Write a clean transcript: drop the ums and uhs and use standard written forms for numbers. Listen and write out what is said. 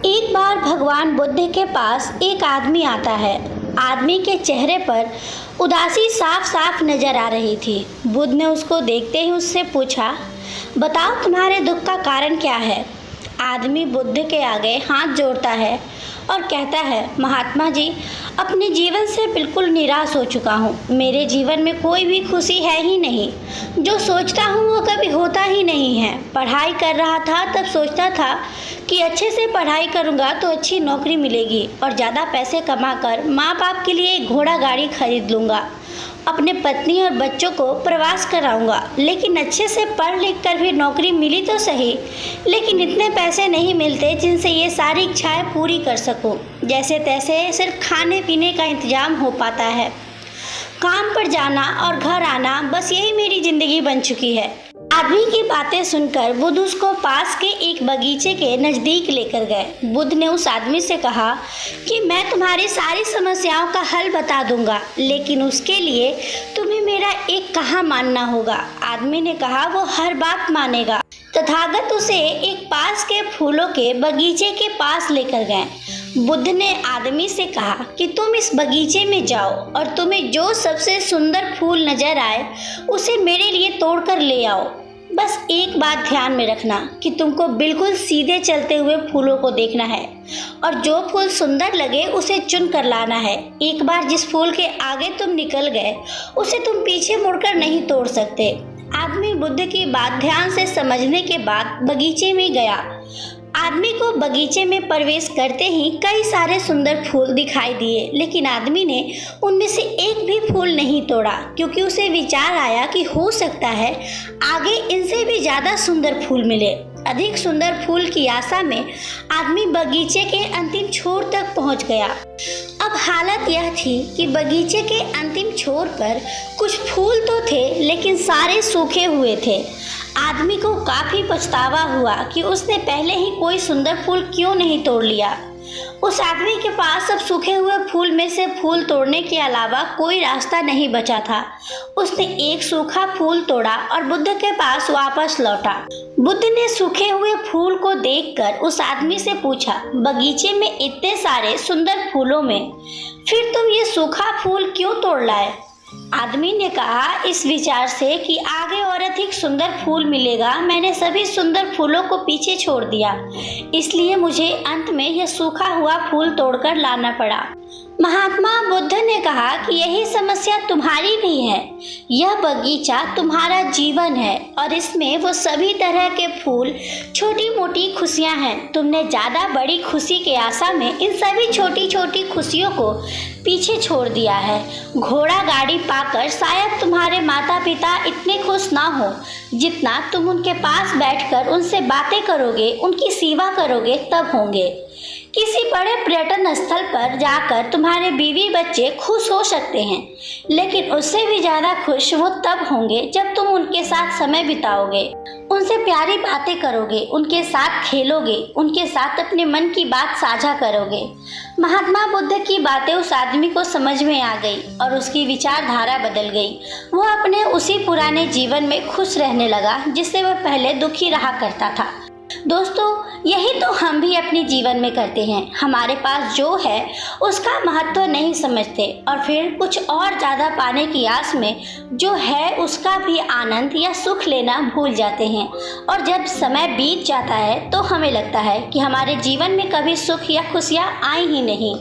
एक बार भगवान बुद्ध के पास एक आदमी आता है। आदमी के चेहरे पर उदासी साफ साफ नजर आ रही थी। बुद्ध ने उसको देखते ही उससे पूछा, बताओ तुम्हारे दुख का कारण क्या है। आदमी बुद्ध के आगे हाथ जोड़ता है और कहता है, महात्मा जी, अपने जीवन से बिल्कुल निराश हो चुका हूँ। मेरे जीवन में कोई भी खुशी है ही नहीं। जो सोचता हूँ वो कभी होता ही नहीं है। पढ़ाई कर रहा था तब सोचता था कि अच्छे से पढ़ाई करूँगा तो अच्छी नौकरी मिलेगी और ज़्यादा पैसे कमाकर माँ बाप के लिए एक घोड़ा गाड़ी खरीद लूँगा। अपने पत्नी और बच्चों को प्रवास कराऊंगा। लेकिन अच्छे से पढ़ लिख कर भी नौकरी मिली तो सही, लेकिन इतने पैसे नहीं मिलते जिनसे ये सारी इच्छाएं पूरी कर सकूं। जैसे तैसे सिर्फ खाने पीने का इंतजाम हो पाता है। काम पर जाना और घर आना, बस यही मेरी ज़िंदगी बन चुकी है। आदमी की बातें सुनकर बुद्ध उसको पास के एक बगीचे के नज़दीक लेकर गए। बुद्ध ने उस आदमी से कहा कि मैं तुम्हारी सारी समस्याओं का हल बता दूंगा, लेकिन उसके लिए तुम्हें मेरा एक कहा मानना होगा। आदमी ने कहा वो हर बात मानेगा। तथागत उसे एक पास के फूलों के बगीचे के पास लेकर गए। बुद्ध ने आदमी से कहा कि तुम इस बगीचे में जाओ और तुम्हें जो सबसे सुंदर फूल नजर आए उसे मेरे लिए तोड़कर ले आओ। बस एक बात ध्यान में रखना कि तुमको बिल्कुल सीधे चलते हुए फूलों को देखना है और जो फूल सुंदर लगे उसे चुन कर लाना है। एक बार जिस फूल के आगे तुम निकल गए उसे तुम पीछे मुड़कर नहीं तोड़ सकते। आदमी बुद्ध की बात ध्यान से समझने के बाद बगीचे में गया। आदमी को बगीचे में प्रवेश करते ही कई सारे सुंदर फूल दिखाई दिए, लेकिन आदमी ने उनमें से एक भी फूल नहीं तोड़ा, क्योंकि उसे विचार आया कि हो सकता है आगे इनसे भी ज़्यादा सुंदर फूल मिले। अधिक सुंदर फूल की आशा में आदमी बगीचे के अंतिम छोर तक पहुंच गया। अब हालत यह थी कि बगीचे के अंतिम छोर पर कुछ फूल तो थे, लेकिन सारे सूखे हुए थे। आदमी को काफी पछतावा हुआ कि उसने पहले ही कोई सुंदर फूल क्यों नहीं तोड़ लिया। उस आदमी के पास अब सूखे हुए फूल में से फूल तोड़ने के अलावा कोई रास्ता नहीं बचा था। उसने एक सूखा फूल तोड़ा और बुद्ध के पास वापस लौटा। बुद्ध ने सूखे हुए फूल को देखकर उस आदमी से पूछा, बगीचे में इतने सारे सुंदर फूलों में फिर तुम ये सूखा फूल क्यों तोड़ लाए। आदमी ने कहा, इस विचार से कि आगे और अधिक सुंदर फूल मिलेगा, मैंने सभी सुंदर फूलों को पीछे छोड़ दिया, इसलिए मुझे अंत में यह सूखा हुआ फूल तोड़कर लाना पड़ा। महात्मा बुद्ध ने कहा कि यही समस्या तुम्हारी भी है। यह बगीचा तुम्हारा जीवन है और इसमें वो सभी तरह के फूल, छोटी मोटी खुशियां हैं। तुमने ज़्यादा बड़ी खुशी के आशा में इन सभी छोटी छोटी खुशियों को पीछे छोड़ दिया है। घोड़ा गाड़ी पाकर शायद तुम्हारे माता पिता इतने खुश ना हो जितना तुम उनके पास बैठकर उनसे बातें करोगे, उनकी सेवा करोगे तब होंगे। किसी बड़े पर्यटन स्थल पर जाकर तुम्हारे बीवी बच्चे खुश हो सकते हैं, लेकिन उससे भी ज़्यादा खुश वो तब होंगे जब तुम उनके साथ समय बिताओगे, उनसे प्यारी बातें करोगे, उनके साथ खेलोगे, उनके साथ अपने मन की बात साझा करोगे। महात्मा बुद्ध की बातें उस आदमी को समझ में आ गई और उसकी विचारधारा बदल गई। वो अपने उसी पुराने जीवन में खुश रहने लगा जिससे वह पहले दुखी रहा करता था। दोस्तों, यही तो हम भी अपने जीवन में करते हैं। हमारे पास जो है उसका महत्व नहीं समझते और फिर कुछ और ज़्यादा पाने की आस में जो है उसका भी आनंद या सुख लेना भूल जाते हैं। और जब समय बीत जाता है तो हमें लगता है कि हमारे जीवन में कभी सुख या खुशियाँ आई ही नहीं।